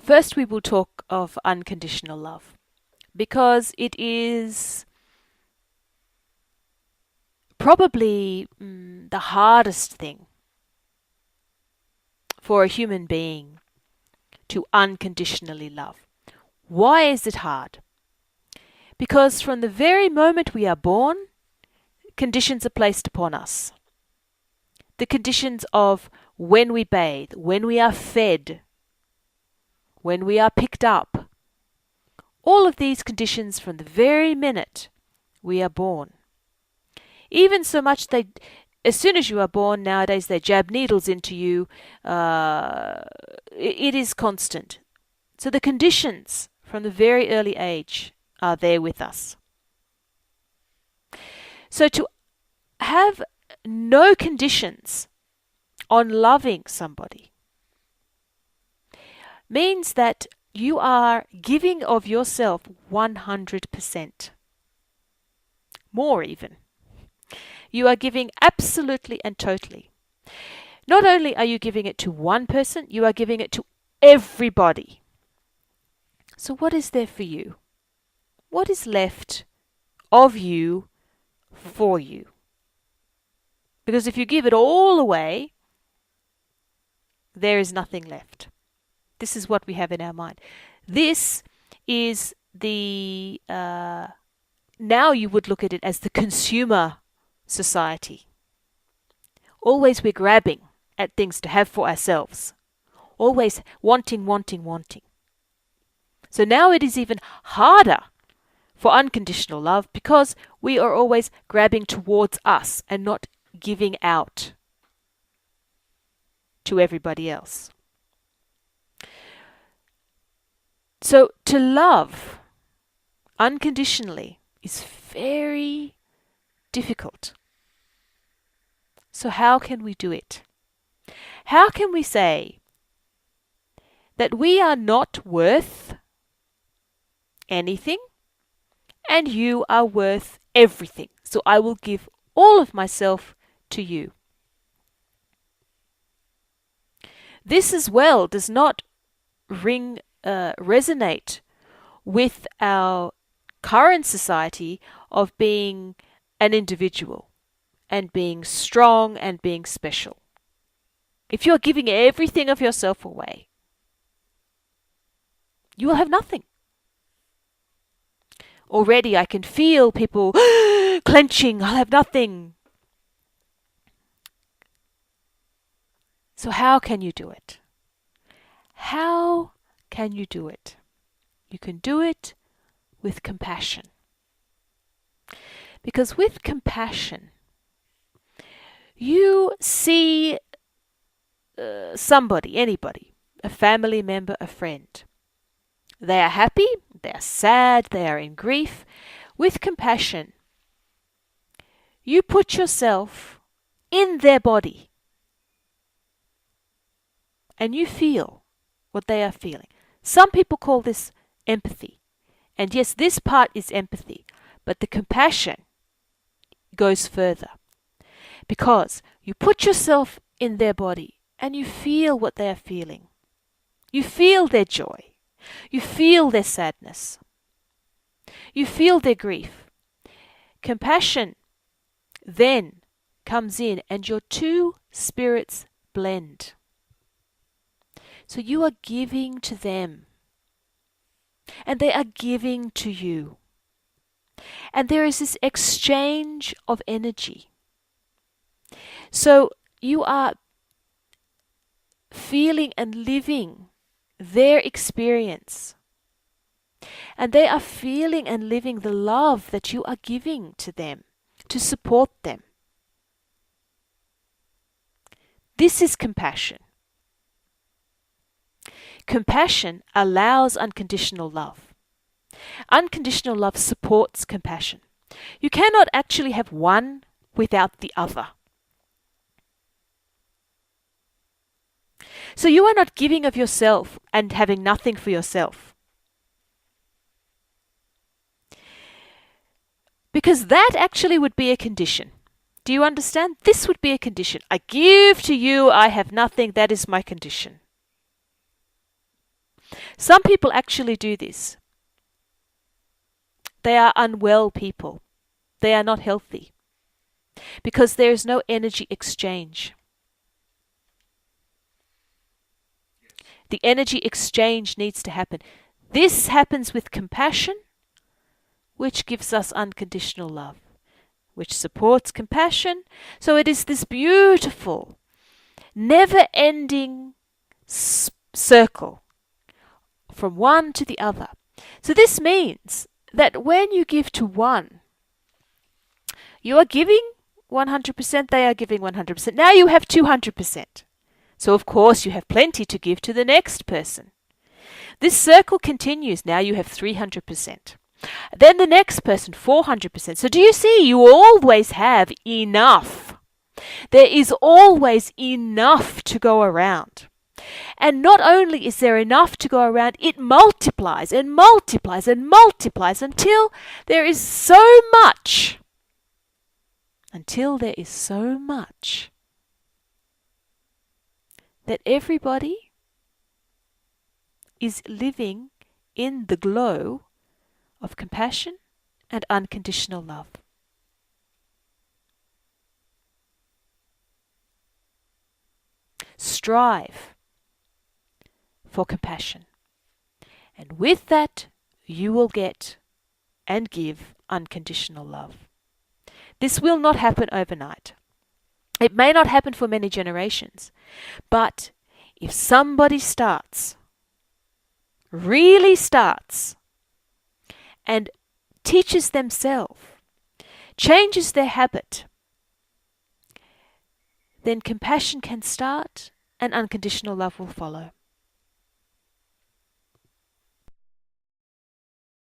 First, we will talk of unconditional love because it is probably the hardest thing for a human being to unconditionally love. Why is it hard? Because from the very moment we are born, conditions are placed upon us. The conditions of when we bathe, when we are fed, when we are picked up. All of these conditions from the very minute we are born. Even so much as soon as you are born nowadays, they jab needles into you. It is constant. So the conditions from the very early age are there with us. So to have no conditions on loving somebody means that you are giving of yourself 100%. More even. You are giving absolutely and totally. Not only are you giving it to one person, you are giving it to everybody. So what is there for you? What is left of you for you? Because if you give it all away, there is nothing left. This is what we have in our mind. This is the, now you would look at it as the consumer society. Always we're grabbing at things to have for ourselves. Always wanting, wanting, wanting. So now it is even harder for unconditional love because we are always grabbing towards us and not giving out to everybody else. So to love unconditionally is very difficult. So how can we do it? How can we say that we are not worth anything and you are worth everything? So I will give all of myself to you. This as well does not resonate with our current society of being an individual and being strong and being special. If you are giving everything of yourself away, you will have nothing. Already I can feel people clenching, I'll have nothing. So how can you do it? How can you do it? You can do it with compassion. Because with compassion, you see somebody, anybody, a family member, a friend. They are happy, they are sad, they are in grief. With compassion, you put yourself in their body and you feel what they are feeling. Some people call this empathy. And yes, this part is empathy, but the compassion goes further. Because you put yourself in their body and you feel what they are feeling. You feel their joy. You feel their sadness. You feel their grief. Compassion then comes in and your two spirits blend. So you are giving to them and they are giving to you. And there is this exchange of energy. So you are feeling and living their experience. And they are feeling and living the love that you are giving to them to support them. This is compassion. Compassion allows unconditional love. Unconditional love supports compassion. You cannot actually have one without the other. So you are not giving of yourself and having nothing for yourself. Because that actually would be a condition. Do you understand? This would be a condition. I give to you, I have nothing, that is my condition. Some people actually do this. They are unwell people. They are not healthy because there is no energy exchange. The energy exchange needs to happen. This happens with compassion, which gives us unconditional love, which supports compassion. So it is this beautiful, never-ending circle from one to the other. So this means that when you give to one, you are giving 100%, they are giving 100%. Now you have 200%. So of course you have plenty to give to the next person. This circle continues. Now you have 300%. Then the next person, 400%. So do you see, you always have enough. There is always enough to go around. And not only is there enough to go around, it multiplies and multiplies and multiplies until there is so much. Until there is so much that everybody is living in the glow of compassion and unconditional love. Strive for compassion. And with that, you will get and give unconditional love. This will not happen overnight. It may not happen for many generations. But if somebody starts, really starts, and teaches themselves, changes their habit, then compassion can start and unconditional love will follow.